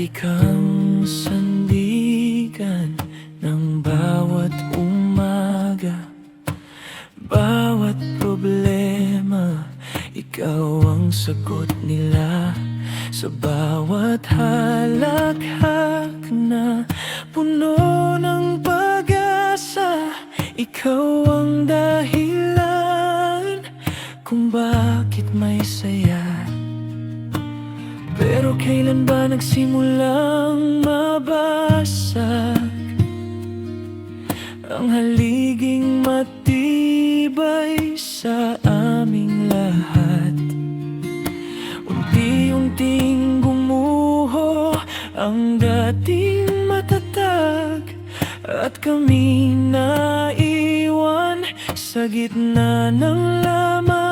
Lagi kang sandigan ng bawat umaga. Bawat problema, ikaw ang sagot nila. Sa bawat halakhak na puno ng pag-asa, ikaw ang dahilan kung bakit may saya. Pero kailan ba nagsimulang mabasag ang haliging matibay sa aming lahat? Unti-unting gumuho ang dating matatag, at kami naiwan sa gitna ng lamat.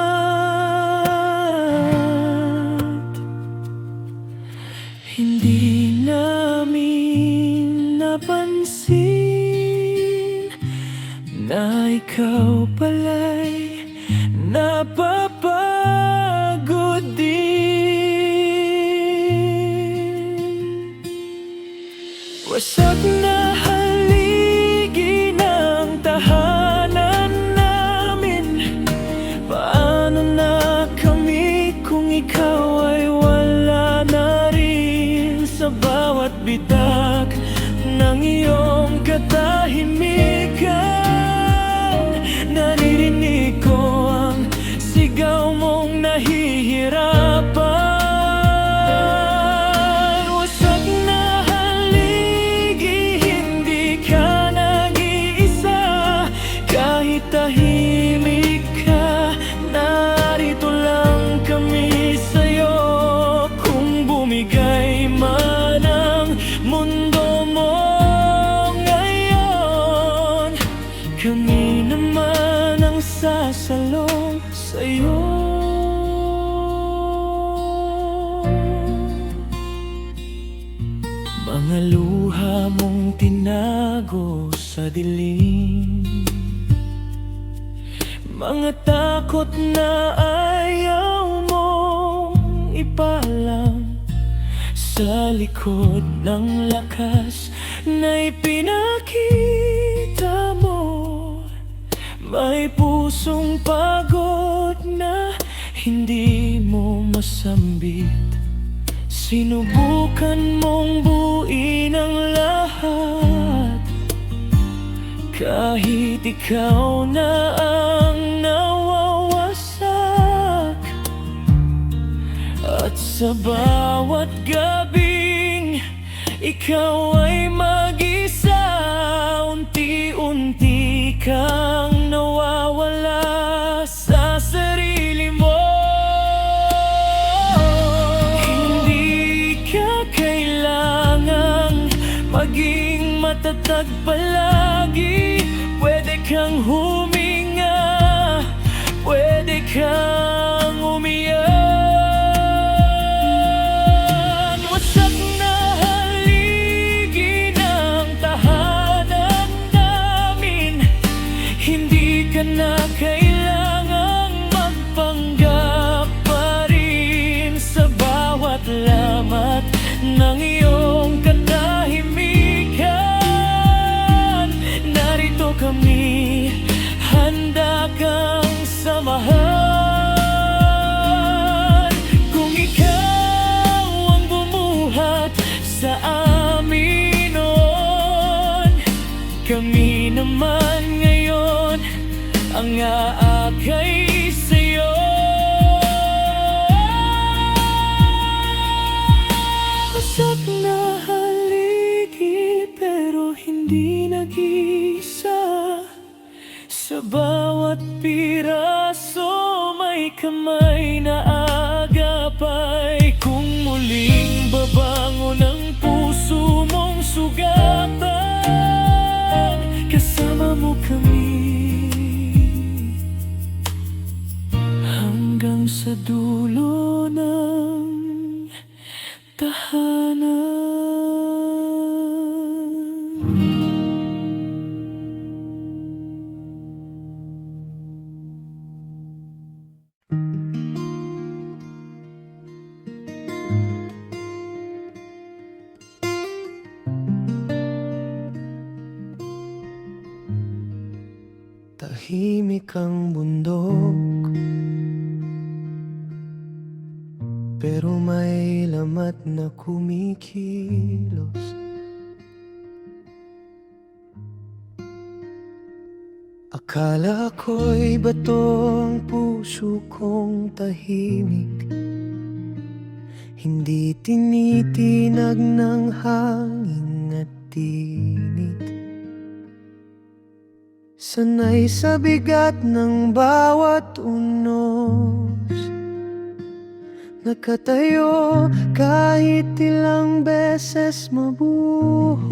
Hindi namin napansin na ikaw pala'y napapagod din. Wasak na haligi ng tahanan namin. Paano na kami kung ikaw ay wala na rin? Sa bawat bitak ng iyong katahimikan, naririnig ko ang sigaw mong nahihirapan. Wasak na haligi, hindi ka nag-iisa. Kahit tahimik ka, narito lang kami sa'yo. Kung bumigay man ang mundo mo ngayon, kami naman ang sasalong sa'yo. Mga luha mong tinago sa dilim, mga takot na ayaw mong ipalam, sa likod ng lakas na ipinakita mo, may pusong pagod na hindi mo masambit. Sinubukan mong buuin ang lahat, kahit ikaw na ang nawawasak. At sa bawat gabing ikaw ay mag-isa, unti-unti kang nawawala sa sarili mo. Hindi ka kailangang maging matatag palagi. Pwede kang huminga, pwede kang umiyak. Na kailangang magpanggap pa rin. Sa bawat lamat ng iyong katahimikan, narito kami, handa kang samahan. Kung ikaw ang bumuhat sa amin noon, kami naman ngayon ang aakay sa'yo. Wasak na haligi pero hindi nag-iisa. Sa bawat piraso may kamay na agapay. Kung muling babangon ang puso mong sugatan, kasama mo kami hanggang sa dulo ng tahanan. tahimik ang bundok, pero may lamat na kumikilos. Akala ko'y bato ang puso kong tahimik, hindi tinitinag ng hangin at tinig. Sanay sa bigat ng bawat unos, nakatayo kahit ilang beses mabuhos.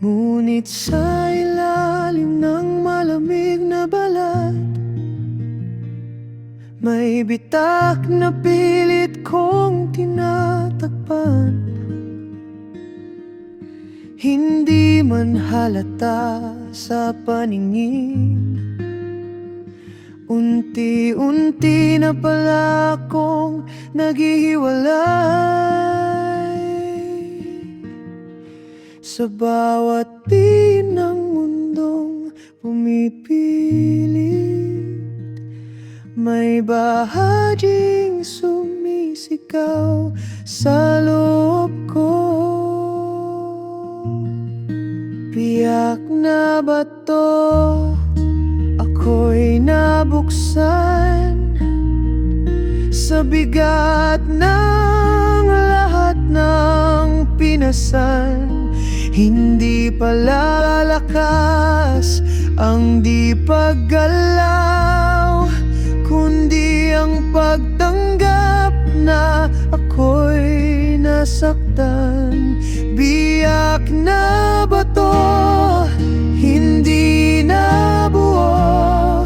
Ngunit sa ilalim ng malamig na balat, may bitak na pilit kong tinatakpan. Hindi man halata sa paningin, unti-unti na pala akong naghihiwalay. Sa bawat ng mundong pumipilit, may bahagying sumisigaw sa loob ko. Biyak na bato, ako'y nabuksan sa bigat ng lahat ng pinasan. Hindi pala lakas ang di paggalaw, kundi ang pagtanggap na ako'y nasaktan. Biyak na bato, hindi na buo,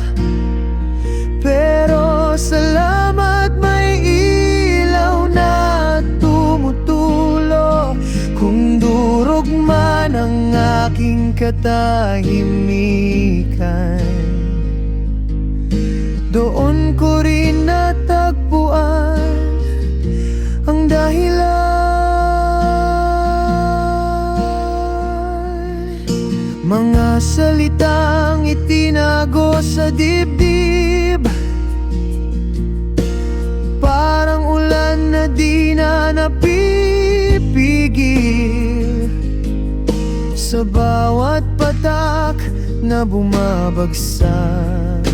pero salamat may ilaw na tumutulo. Kung durog man ang aking katahimikan, doon ko rin natagpuan ang dahilan. Mga salitang itinago sa dibdib, parang ulan na di na napipigil. Sa bawat patak na bumabagsak,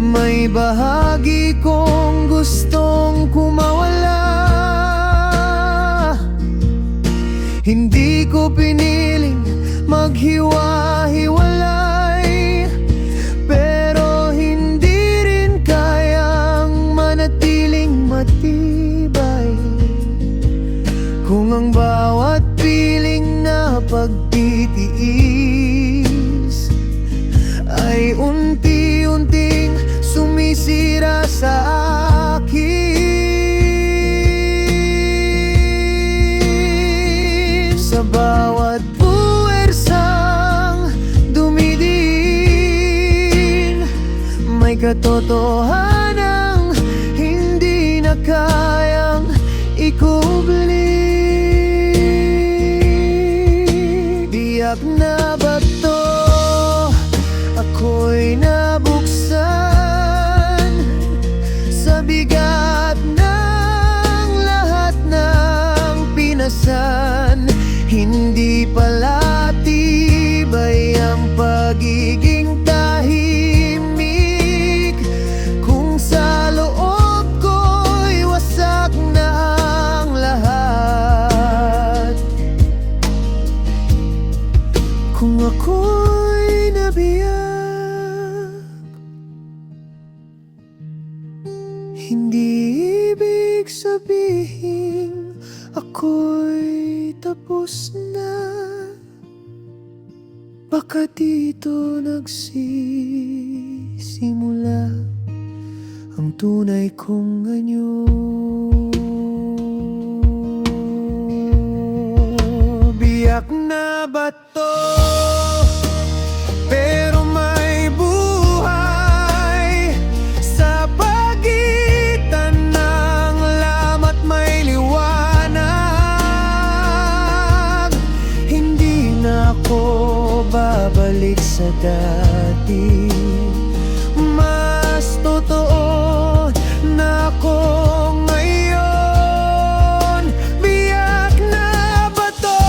may bahagi kong gustong kumawala. Hindi ko piniling maghiwa-hiwalay, pero hindi rin kayang manatiling matibay. Kung ang bawat piling na pagtitiis ay unti-unting sumisira sa akin. Sa bawat puwersang dumidiin, may katotohanang hindi na kayang ikubli. Biyak na bato, ako'y nabuksan sa bigat ng lahat ng pinasan. Hindi pala tibay ang pagiging tahimik, kung sa loob ko'y wasak na ang lahat. Kung ako'y nabiyak, hindi ibig sabihin ako'y tapos na. Baka dito nagsisimula ang tunay kong anyo. Biyak na bato, pero may buhay sa pagitan ng lam at may liwanag. dati. Mas totoo na ako ngayon. Biyak na bato,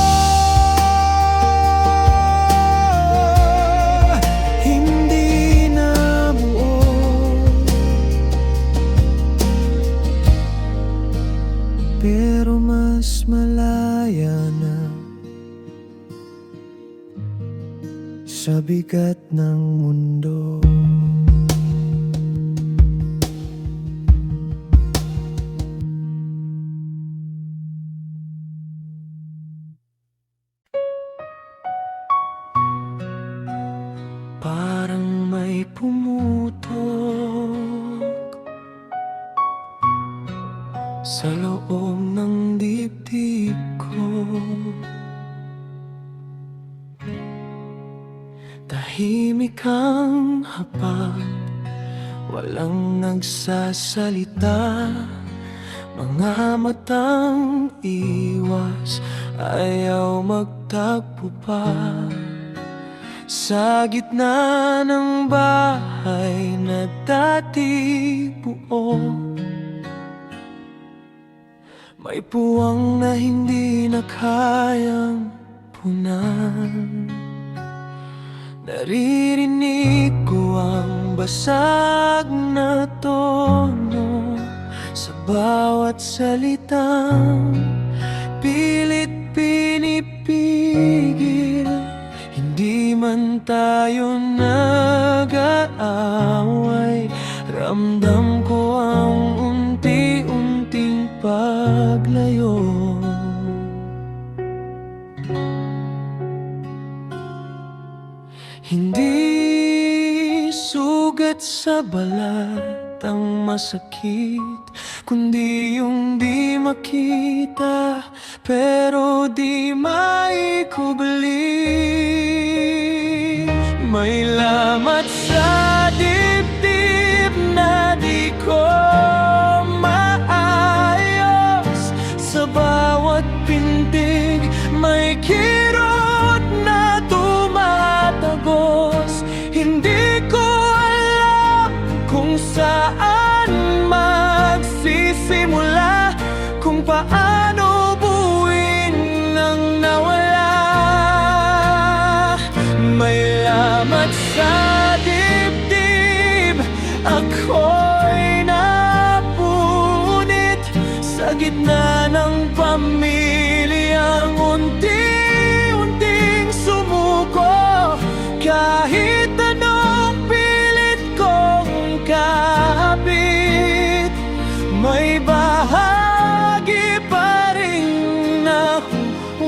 hindi na buo. Pero mas malaya na sa bigat ng mundo. Parang may pumutok sa loob ng dibdib ko. Tahimik ang hapag, walang nagsasalita. Mga matang iwas, ayaw magtagpo pa. Sa gitna ng bahay na dati buo, may puwang na hindi na kayang punan. Naririnig ko ang basag na tono sa bawat salitang pilit pinipigil. Hindi man tayo nag-aaway, ramdam ko ang unti-unting paglayo. Hindi sugat sa balat ang masakit, kundi yung di makita pero di maikubli. May lamat sa dibdib na di ko maayos. Sa bawat pintig may kirot na tumatagos. Hindi ko alam kung saan magsisimula, kung paano buuin ang nawala. May lamat sa dibdib, ako'y napunit sa gitna ng pamilyang unti-unting sumuko. Kahit anong pilit kong kahapit, may bahagi pa rin nahuhulog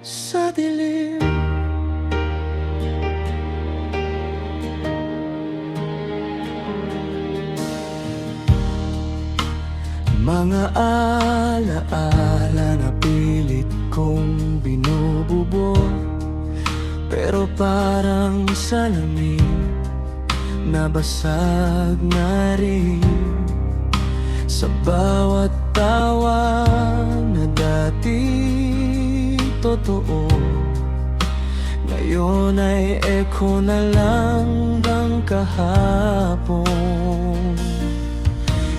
sa dilim. Mga alaala na pilit kong binububog, pero parang salamin nabasag na rin. Sa bawat tawa na dati totoo, ngayon ay echo na lang ng kahapon.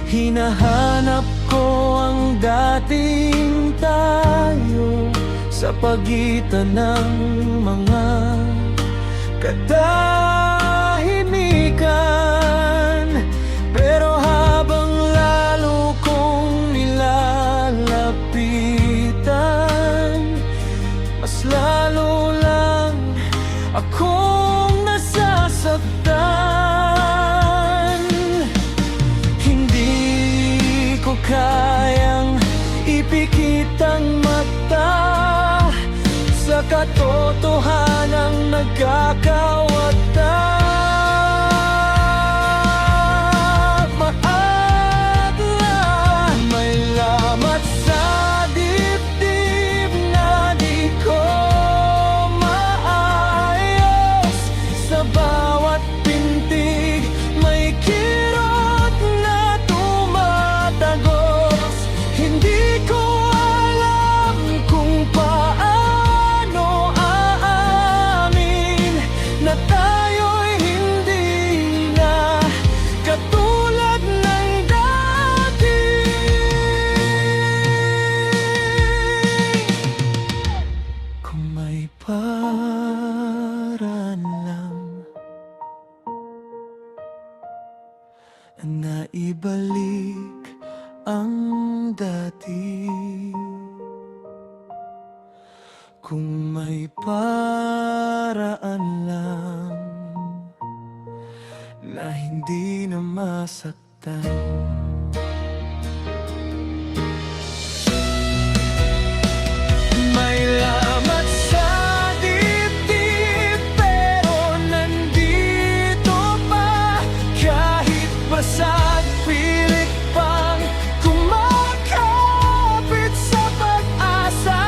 Hinahanap ko ang dating tayo sa pagitan ng mga katahimikan. Pero habang lalo kong nilalapitan, mas lalo lang akong nasasaktan. Hindi ko kayang ipikit ang mata sa katotohanang nagkakawatak. Maadla, may lamat sa dibdib na di ko maayos. Sa bawat pintig may kirot na tumatagos. Hindi ko alam kung paano na ibalik ang dati. Kung may paraan lang na hindi na masaktan, may lamat sa dibdib pero nandito pa, kahit basag pilit pang kumakapit sa pag-asa.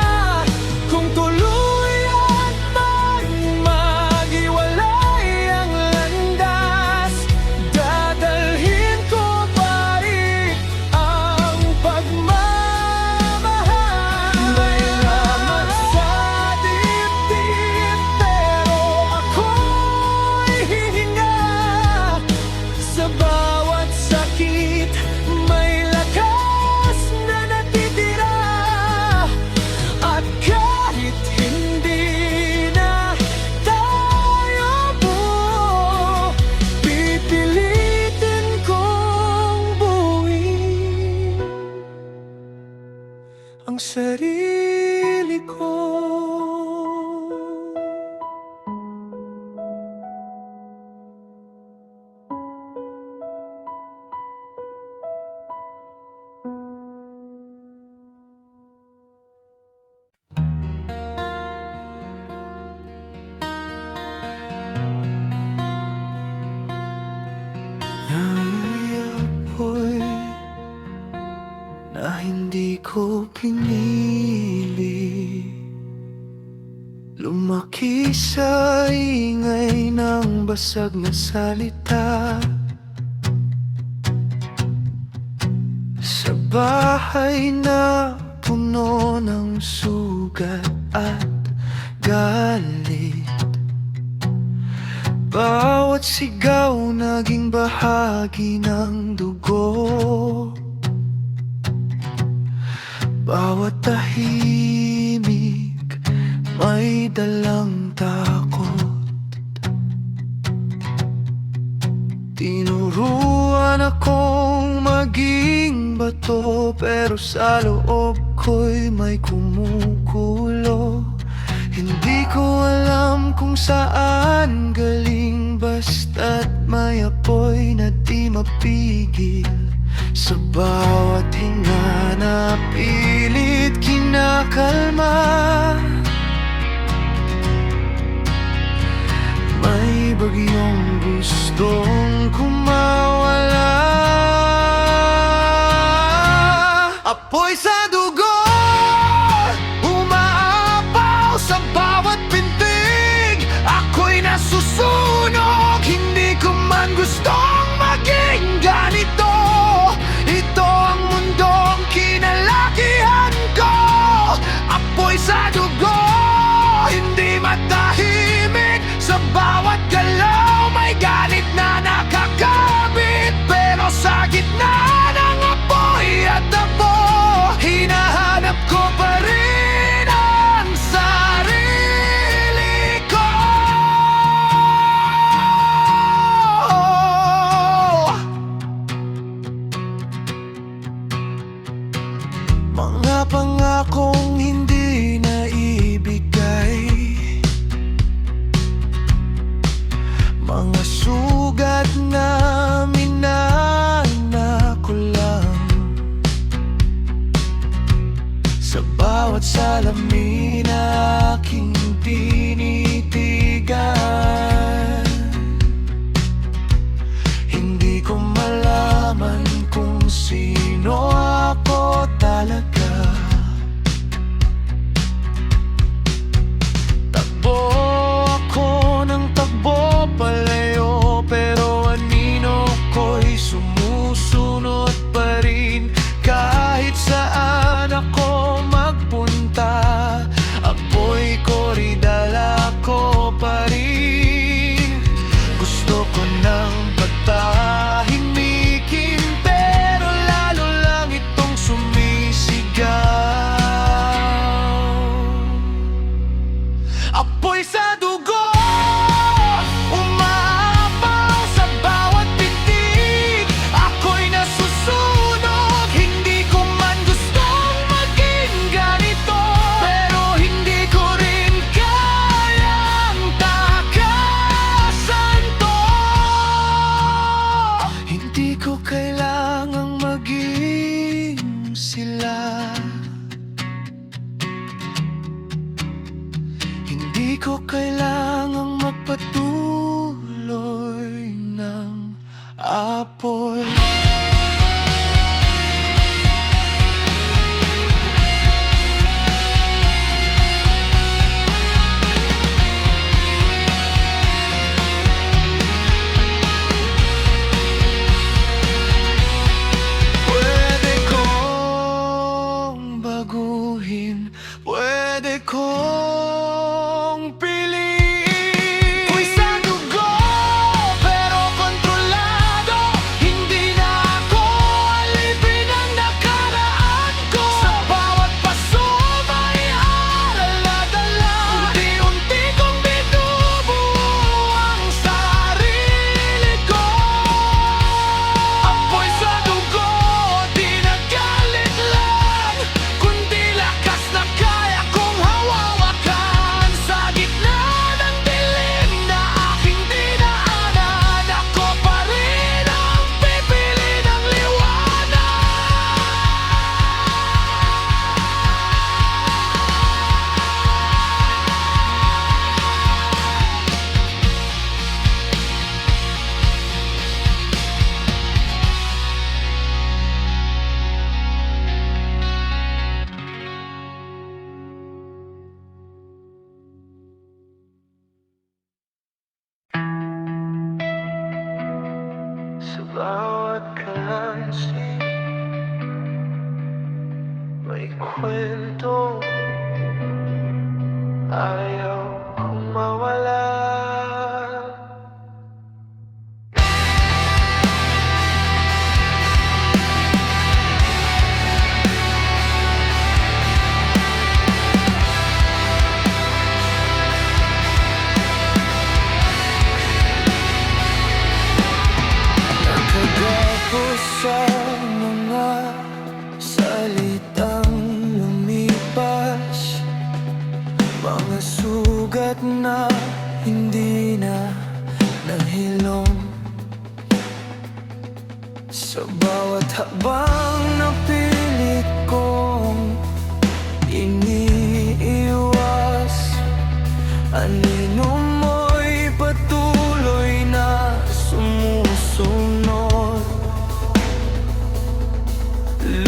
Kung tuluyan man maghiwalay ang landas, dadalhin ko pa rin ang pagmamahal. May lamat sa dibdib pero ako'y hihinga. Sa bawat sakit may lakas na natitira. At kahit hindi na tayo buo, pipilitin kong buuin ang sarili ko. Naiapoy na hindi ko pinili, lumaki sa ingay ng basag na salita. Sa bahay na puno ng sugat at galit, bawat sigaw naging bahagi ng dugo. Bawat tahimik may dalang takot. Tinuruan akong maging bato, pero sa loob ko'y may kumukulo. Hindi ko alam kung saan galing, basta't may apoy na di mapigil. Sa bawat hinga na pilit kinakalma, may bagyong gustong kumawala. Apoy sa dugo, umaapaw sa bawat pintig. Ako'y nasusunog, hindi ko man gustong maging ganito. Ito ang mundong kinalakihan ko. Apoy sa dugo, hindi matahimik. Sa bawat galaw may galit na nakakabit. Pero sa gitna ng apoy at abo, hinahanap ko pa rin ang sarili ko. Mga pangakong hindi naibigay, mga sugat na minana ko lang. Sa bawat salamin aking tinitigan, hindi ko malaman kung sino ako talaga. ako'y pwede kong baguhin, pwede kong piliin. Ako'y sa dugo, pero kontrolado. Hindi na ako alipin ang nakaraan ko. Sa bawat paso may aral na dala. Unti-unti kong binubuo ang sarili ko. Apoy sa dugo, di nagalit lang, kundi lakas na kaya kong hawakan. Sa gitna ng dilim na aking dinaanan, ako pa rin ang pipili ng liwanag. Sa bawat kalansi may kwento, ayaw kong mawala. Nakagapos sa mga salitang lumipas, mga sugat na hindi na nahilom. Sa bawat habang napilit kong iniiwas, anino mo'y patuloy na sumusunod.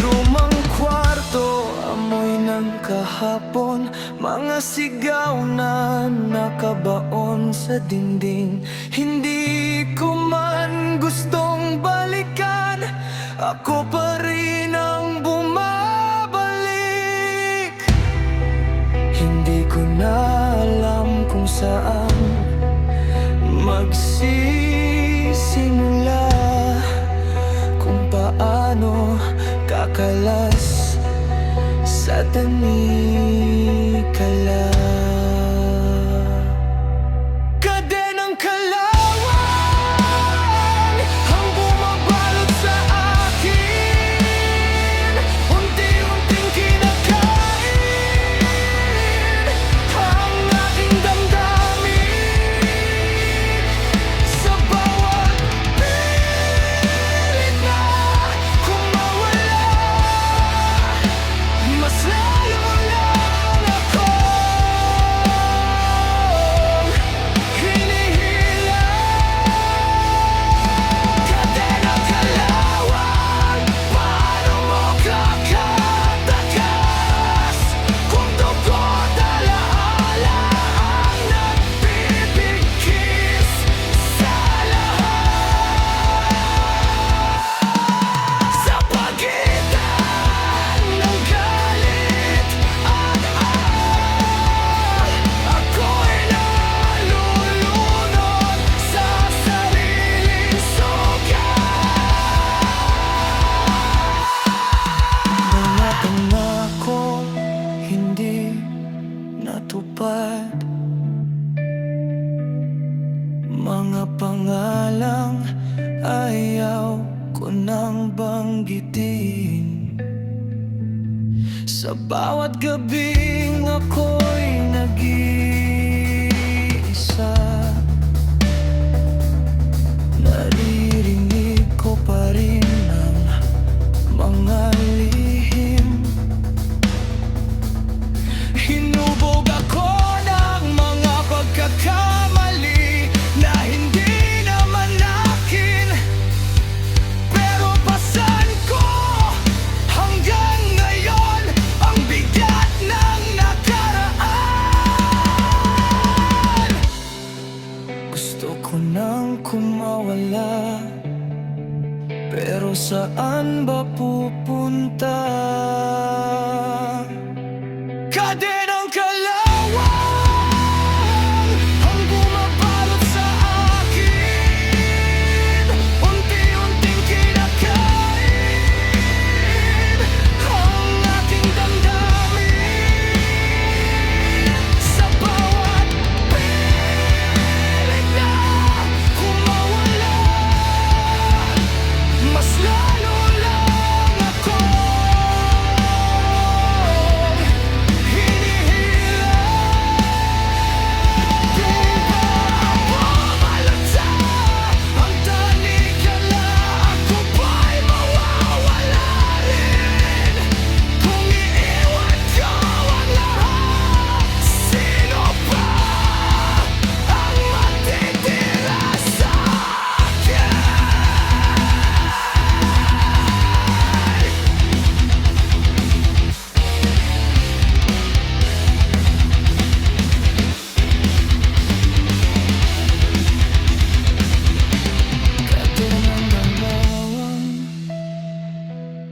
Lumang kwarto, amoy ng kahapon, mga sigaw na nakabaon sa dingding. Hindi ko man gustong balikan, ako pa rin ang bumabalik. Hindi ko na alam kung saan magsisimula, kung paano kakalas sa tanikala. Kadenang kalawang ang bumabalot sa akin, unti-unting kinakain ang aking damdamin. Sa bawat pilit na kumawala, mas lalo lang akong hinihila. Kadenang kalawang, paano mo kakatakas kung dugo't alaala ang nagpipigkis sa lahat? Sa pagitan ng galit at ako'y nalulunod sa sariling sugat. Mga pangako hindi natupad, mga pangalang ayaw ko nang banggitin. Sa bawat gabing ako'y nag-iisa, naririnig ko pa rin ang mga lihim. Hinubog ako ng mga pagkakamali na hindi naman akin. pero saan ba pupunta? Kadenang kalawang ang bumabalot sa akin, unti-unting kinakain ang aking damdamin. Sa bawat piling na kumawala, mas lalo lang ako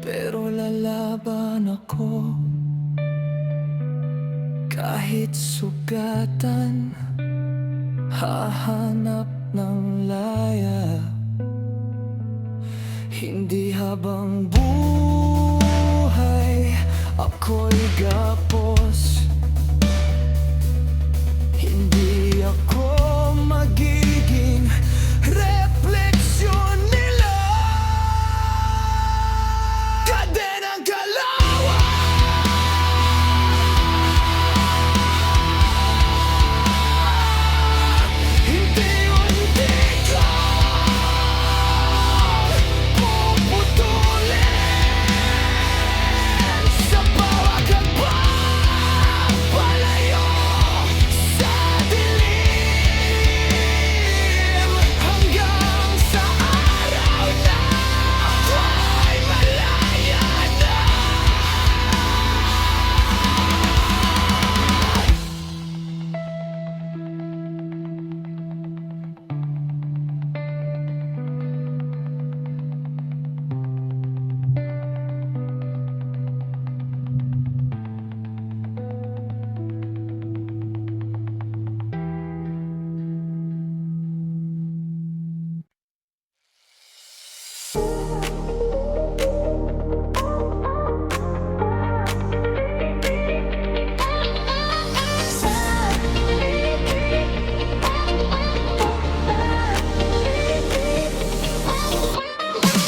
pero lalaban ako kahit sugatan, hahanap ng laya. Hindi habang buhay ako'y gapos, hindi ako magiging refleksyon nila. Kadenang kalawang unti-unti ko puputulin sa bawat pagpapalayo sa dilim, hanggang sa araw na ako'y malaya na.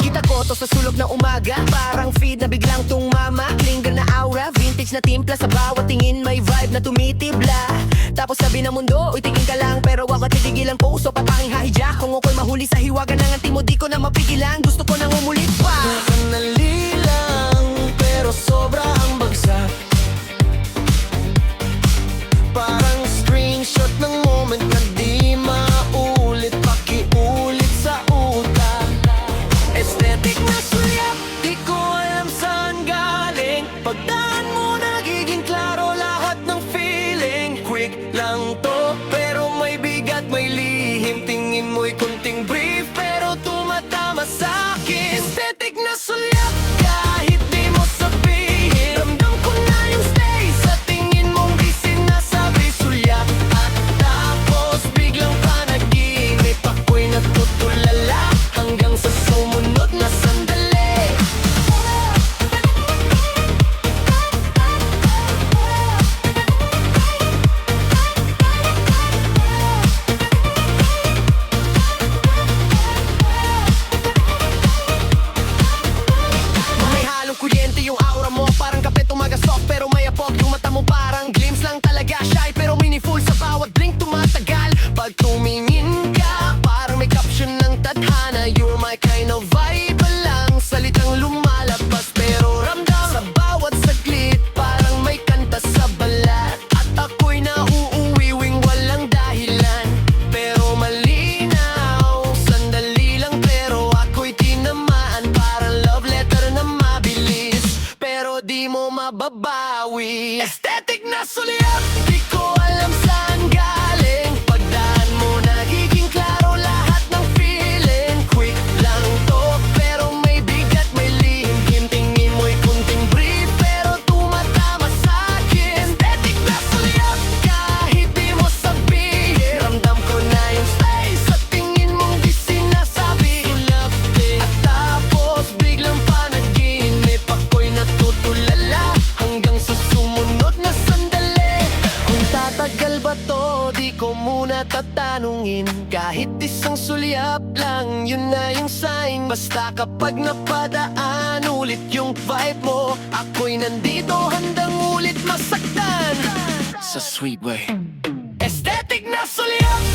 Kita ko to sa sulog ng umaga, parang feed na biglang tumama. Klinger na aura, vintage na timpla, sa bawat tingin may vibe na tumitibla. Tapos sabi ng mundo, uy tingin ka lang, pero wag titigil ang puso, patanging hahidya. Kung ako'y mahuli sa hiwaga ng anti mo, di ko na mapigilan, gusto ko nang umulit pa. Nakanali lang, pero sobra ang bagsak, parang screenshot ng moment na di maulit, pakiulit sa utak. Aesthetic na sulyap, di ko alam saan galing. Pagdaan mo nagiging klaro lahat ng feeling. Quick lang to, pero may bigat, may lihim. Tingin mo'y kunting brief, pero tumatama sa'kin. Aesthetic na sulyap, kahit di mo sabihin. Ramdam ko na yung stay sa tingin mong di sinasabi. Sulyap at tapos biglang panaginip, ako'y natutulala hanggang sa sumunod na sandali. May halong kuryente yung aura mo, parang kape tumagasok, pero may apog yung mata mo, parang glimpse lang talaga. Shy pero meaningful, sa bawat blink tumatagal. Pag tumingin ka, parang may caption ng tadhana. You're my kind of vibe lang, salitang lumalabas pero ramdam sa bawat saglit, parang may kanta sa balat. At ako'y nauuwiwing walang dahilan, pero malinaw, sandali lang pero ako'y tinamaan. Parang love letter na mabilis, pero di mo mababawi. Aesthetic na sulyap, di ko alam saan galing. Pagdaan mo nagiging klaro lahat ng feeling. Quick lang to, pero may hangin. Kahit isang sulyap lang, yun na yung sign. Basta kapag napadaan ulit yung vibe mo, ako'y nandito handang ulit masaktan. Sa sweet way, aesthetic na sulyap.